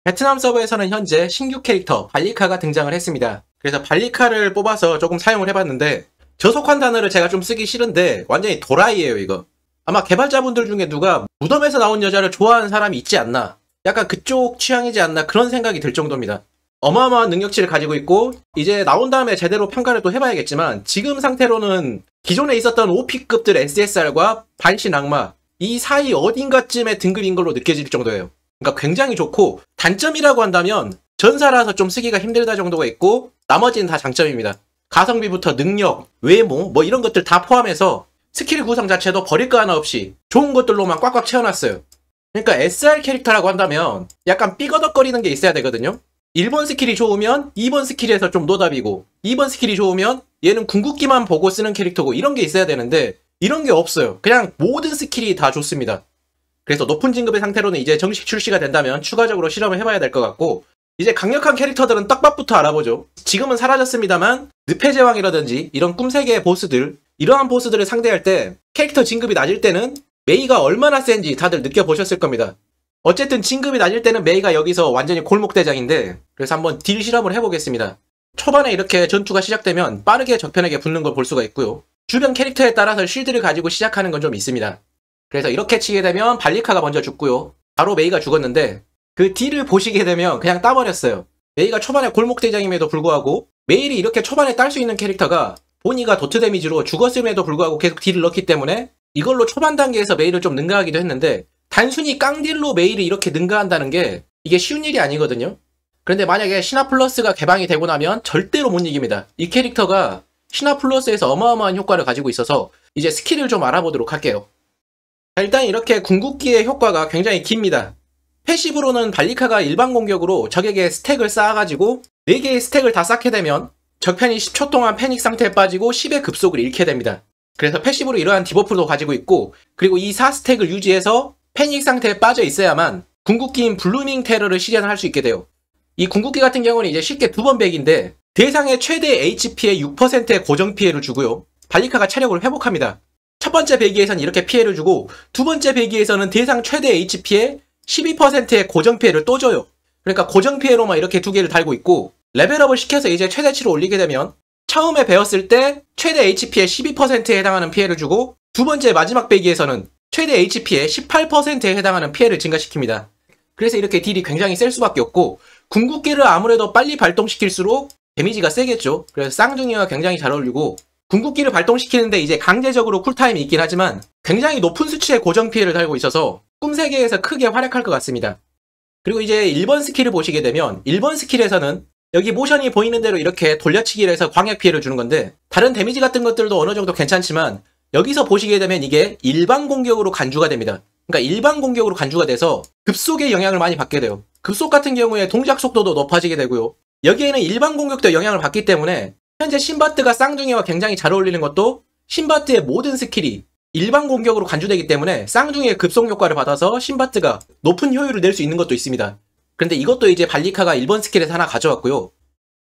베트남 서버에서는 현재 신규 캐릭터 발리카가 등장을 했습니다. 그래서 발리카를 뽑아서 조금 사용을 해봤는데 저속한 단어를 제가 좀 쓰기 싫은데 완전히 도라이예요 이거. 아마 개발자분들 중에 누가 무덤에서 나온 여자를 좋아하는 사람이 있지 않나, 약간 그쪽 취향이지 않나 그런 생각이 들 정도입니다. 어마어마한 능력치를 가지고 있고 이제 나온 다음에 제대로 평가를 또 해봐야겠지만 지금 상태로는 기존에 있었던 OP급들 SSR과 반신 악마 이 사이 어딘가쯤의 등급인 걸로 느껴질 정도예요. 그러니까 굉장히 좋고, 단점이라고 한다면 전사라서 좀 쓰기가 힘들다 정도가 있고 나머지는 다 장점입니다. 가성비부터 능력, 외모 뭐 이런 것들 다 포함해서 스킬 구성 자체도 버릴 거 하나 없이 좋은 것들로만 꽉꽉 채워놨어요. 그러니까 SR 캐릭터라고 한다면 약간 삐거덕거리는 게 있어야 되거든요. 1번 스킬이 좋으면 2번 스킬에서 좀 노답이고, 2번 스킬이 좋으면 얘는 궁극기만 보고 쓰는 캐릭터고, 이런 게 있어야 되는데 이런 게 없어요. 그냥 모든 스킬이 다 좋습니다. 그래서 높은 진급의 상태로는 이제 정식 출시가 된다면 추가적으로 실험을 해봐야 될 것 같고, 이제 강력한 캐릭터들은 떡밥부터 알아보죠. 지금은 사라졌습니다만 늪의 제왕이라든지 이런 꿈세계의 보스들, 이러한 보스들을 상대할 때 캐릭터 진급이 낮을 때는 메이가 얼마나 센지 다들 느껴보셨을 겁니다. 어쨌든 진급이 낮을 때는 메이가 여기서 완전히 골목대장인데, 그래서 한번 딜 실험을 해보겠습니다. 초반에 이렇게 전투가 시작되면 빠르게 적편에게 붙는 걸 볼 수가 있고요. 주변 캐릭터에 따라서 쉴드를 가지고 시작하는 건 좀 있습니다. 그래서 이렇게 치게 되면 발리카가 먼저 죽고요. 바로 메이가 죽었는데 그 딜을 보시게 되면 그냥 따버렸어요. 메이가 초반에 골목대장임에도 불구하고 메이를 이렇게 초반에 딸 수 있는 캐릭터가 보니가 도트 데미지로 죽었음에도 불구하고 계속 딜을 넣기 때문에 이걸로 초반 단계에서 메이를 좀 능가하기도 했는데, 단순히 깡딜로 메이를 이렇게 능가한다는 게 이게 쉬운 일이 아니거든요. 그런데 만약에 신화 플러스가 개방이 되고 나면 절대로 못 이깁니다. 이 캐릭터가 신화 플러스에서 어마어마한 효과를 가지고 있어서 이제 스킬을 좀 알아보도록 할게요. 일단 이렇게 궁극기의 효과가 굉장히 깁니다. 패시브로는 발리카가 일반 공격으로 적에게 스택을 쌓아가지고 4개의 스택을 다 쌓게 되면 적편이 10초 동안 패닉 상태에 빠지고 10의 급속을 잃게 됩니다. 그래서 패시브로 이러한 디버프도 가지고 있고, 그리고 이 4스택을 유지해서 패닉 상태에 빠져 있어야만 궁극기인 블루밍 테러를 실현할 수 있게 돼요. 이 궁극기 같은 경우는 이제 쉽게 2번 백인데 대상의 최대 HP의 6%의 고정 피해를 주고요. 발리카가 체력을 회복합니다. 첫 번째 배기에서는 이렇게 피해를 주고, 두 번째 배기에서는 대상 최대 HP의 12%의 고정 피해를 또 줘요. 그러니까 고정 피해로만 이렇게 2개를 달고 있고, 레벨업을 시켜서 이제 최대치로 올리게 되면 처음에 배웠을 때 최대 HP의 12%에 해당하는 피해를 주고, 두 번째 마지막 배기에서는 최대 HP의 18%에 해당하는 피해를 증가시킵니다. 그래서 이렇게 딜이 굉장히 셀 수밖에 없고, 궁극기를 아무래도 빨리 발동시킬수록 데미지가 세겠죠. 그래서 쌍둥이와 굉장히 잘 어울리고, 궁극기를 발동시키는데 이제 강제적으로 쿨타임이 있긴 하지만 굉장히 높은 수치의 고정 피해를 달고 있어서 꿈세계에서 크게 활약할 것 같습니다. 그리고 이제 1번 스킬을 보시게 되면 1번 스킬에서는 여기 모션이 보이는 대로 이렇게 돌려치기를 해서 광역 피해를 주는 건데, 다른 데미지 같은 것들도 어느 정도 괜찮지만 여기서 보시게 되면 이게 일반 공격으로 간주가 됩니다. 그러니까 일반 공격으로 간주가 돼서 급속의 영향을 많이 받게 돼요. 급속 같은 경우에 동작 속도도 높아지게 되고요. 여기에는 일반 공격도 영향을 받기 때문에 현재 신바트가 쌍둥이와 굉장히 잘 어울리는 것도, 신바트의 모든 스킬이 일반 공격으로 간주되기 때문에 쌍둥이의 급속 효과를 받아서 신바트가 높은 효율을 낼 수 있는 것도 있습니다. 그런데 이것도 이제 발리카가 1번 스킬에서 하나 가져왔고요.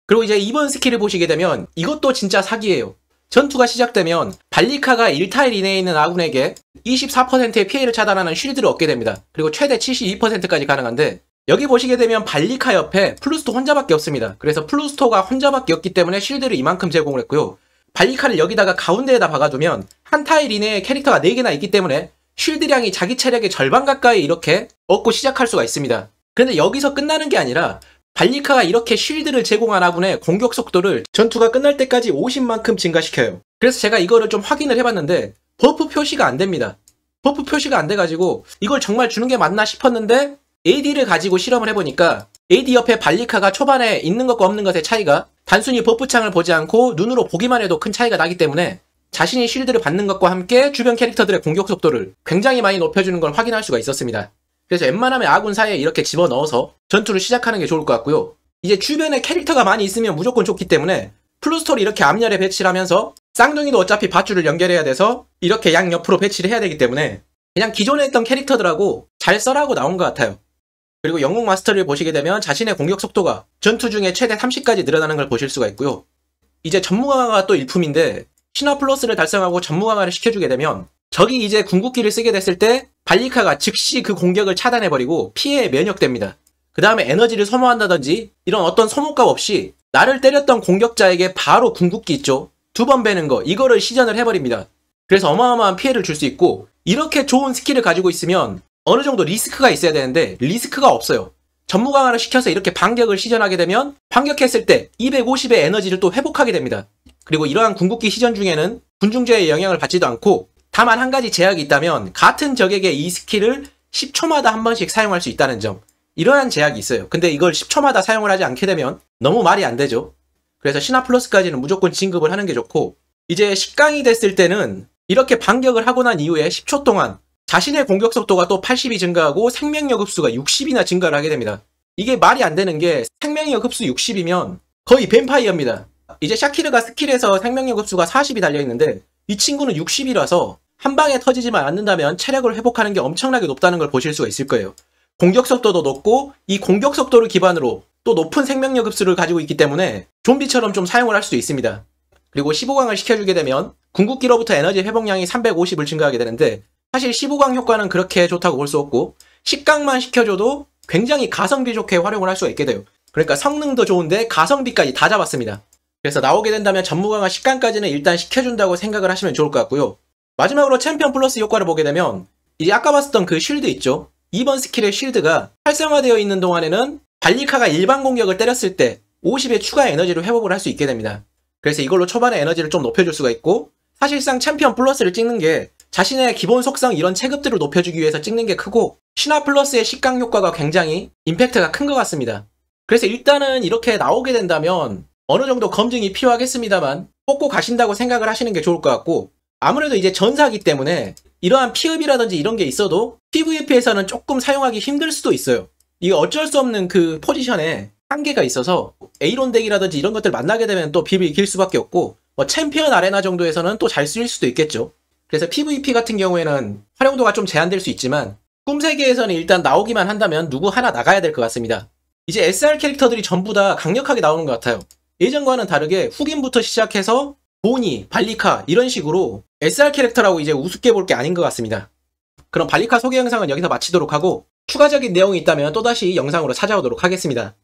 그리고 이제 2번 스킬을 보시게 되면 이것도 진짜 사기예요. 전투가 시작되면 발리카가 1타일 이내에 있는 아군에게 24%의 피해를 차단하는 쉴드를 얻게 됩니다. 그리고 최대 72%까지 가능한데, 여기 보시게 되면 발리카 옆에 플루스토 혼자밖에 없습니다. 그래서 플루스토가 혼자밖에 없기 때문에 쉴드를 이만큼 제공을 했고요. 발리카를 여기다가 가운데에다 박아두면 한 타일 이내에 캐릭터가 4개나 있기 때문에 쉴드량이 자기 체력의 절반 가까이 이렇게 얻고 시작할 수가 있습니다. 그런데 여기서 끝나는 게 아니라 발리카가 이렇게 쉴드를 제공한 아군의 공격 속도를 전투가 끝날 때까지 50만큼 증가시켜요. 그래서 제가 이거를 좀 확인을 해봤는데 버프 표시가 안 됩니다. 버프 표시가 안 돼가지고 이걸 정말 주는 게 맞나 싶었는데, AD를 가지고 실험을 해보니까 AD 옆에 발리카가 초반에 있는 것과 없는 것의 차이가 단순히 버프창을 보지 않고 눈으로 보기만 해도 큰 차이가 나기 때문에 자신이 쉴드를 받는 것과 함께 주변 캐릭터들의 공격 속도를 굉장히 많이 높여주는 걸 확인할 수가 있었습니다. 그래서 웬만하면 아군 사이에 이렇게 집어넣어서 전투를 시작하는 게 좋을 것 같고요. 이제 주변에 캐릭터가 많이 있으면 무조건 좋기 때문에 플루스토를 이렇게 앞열에 배치를 하면서 쌍둥이도 어차피 밧줄을 연결해야 돼서 이렇게 양옆으로 배치를 해야 되기 때문에 그냥 기존에 있던 캐릭터들하고 잘 써라고 나온 것 같아요. 그리고 영웅 마스터를 보시게 되면 자신의 공격 속도가 전투 중에 최대 30까지 늘어나는 걸 보실 수가 있고요. 이제 전무강화가 또 일품인데, 신화 플러스를 달성하고 전무강화를 시켜주게 되면 적이 이제 궁극기를 쓰게 됐을 때 발리카가 즉시 그 공격을 차단해버리고 피해에 면역됩니다. 그 다음에 에너지를 소모한다든지 이런 어떤 소모값 없이 나를 때렸던 공격자에게 바로 궁극기 있죠. 2번 베는 거 이거를 시전을 해버립니다. 그래서 어마어마한 피해를 줄 수 있고 이렇게 좋은 스킬을 가지고 있으면 어느 정도 리스크가 있어야 되는데 리스크가 없어요. 전무 강화를 시켜서 이렇게 반격을 시전하게 되면 반격했을 때 250의 에너지를 또 회복하게 됩니다. 그리고 이러한 궁극기 시전 중에는 군중제의 영향을 받지도 않고 다만 한 가지 제약이 있다면 같은 적에게 이 스킬을 10초마다 한 번씩 사용할 수 있다는 점. 이러한 제약이 있어요. 근데 이걸 10초마다 사용을 하지 않게 되면 너무 말이 안 되죠. 그래서 신화 플러스까지는 무조건 진급을 하는 게 좋고 이제 10강이 됐을 때는 이렇게 반격을 하고 난 이후에 10초 동안 자신의 공격 속도가 또 80이 증가하고 생명력 흡수가 60이나 증가를 하게 됩니다. 이게 말이 안 되는 게 생명력 흡수 60이면 거의 뱀파이어입니다. 이제 샤키르가 스킬에서 생명력 흡수가 40이 달려있는데 이 친구는 60이라서 한 방에 터지지만 않는다면 체력을 회복하는 게 엄청나게 높다는 걸 보실 수가 있을 거예요. 공격 속도도 높고 이 공격 속도를 기반으로 또 높은 생명력 흡수를 가지고 있기 때문에 좀비처럼 좀 사용을 할 수도 있습니다. 그리고 15강을 시켜주게 되면 궁극기로부터 에너지 회복량이 350을 증가하게 되는데 사실 15강 효과는 그렇게 좋다고 볼 수 없고 10강만 시켜줘도 굉장히 가성비 좋게 활용을 할 수가 있게 돼요. 그러니까 성능도 좋은데 가성비까지 다 잡았습니다. 그래서 나오게 된다면 전무강화 10강까지는 일단 시켜준다고 생각을 하시면 좋을 것 같고요. 마지막으로 챔피언 플러스 효과를 보게 되면 이제 아까 봤었던 그 쉴드 있죠. 2번 스킬의 쉴드가 활성화되어 있는 동안에는 발리카가 일반 공격을 때렸을 때 50의 추가 에너지를 회복을 할 수 있게 됩니다. 그래서 이걸로 초반에 에너지를 좀 높여줄 수가 있고 사실상 챔피언 플러스를 찍는 게 자신의 기본 속성 이런 체급들을 높여주기 위해서 찍는 게 크고 신화 플러스의 10강 효과가 굉장히 임팩트가 큰 것 같습니다. 그래서 일단은 이렇게 나오게 된다면 어느 정도 검증이 필요하겠습니다만 뽑고 가신다고 생각을 하시는 게 좋을 것 같고 아무래도 이제 전사기 때문에 이러한 피흡이라든지 이런 게 있어도 PVP에서는 조금 사용하기 힘들 수도 있어요. 이게 어쩔 수 없는 그 포지션에 한계가 있어서 에이론 덱이라든지 이런 것들 만나게 되면 또 비비 이길 수밖에 없고 뭐 챔피언 아레나 정도에서는 또 잘 쓰일 수도 있겠죠. 그래서 PVP 같은 경우에는 활용도가 좀 제한될 수 있지만 꿈세계에서는 일단 나오기만 한다면 누구 하나 나가야 될 것 같습니다. 이제 SR 캐릭터들이 전부 다 강력하게 나오는 것 같아요. 예전과는 다르게 훅인부터 시작해서 보니, 발리카 이런 식으로 SR 캐릭터라고 이제 우습게 볼 게 아닌 것 같습니다. 그럼 발리카 소개 영상은 여기서 마치도록 하고 추가적인 내용이 있다면 또다시 영상으로 찾아오도록 하겠습니다.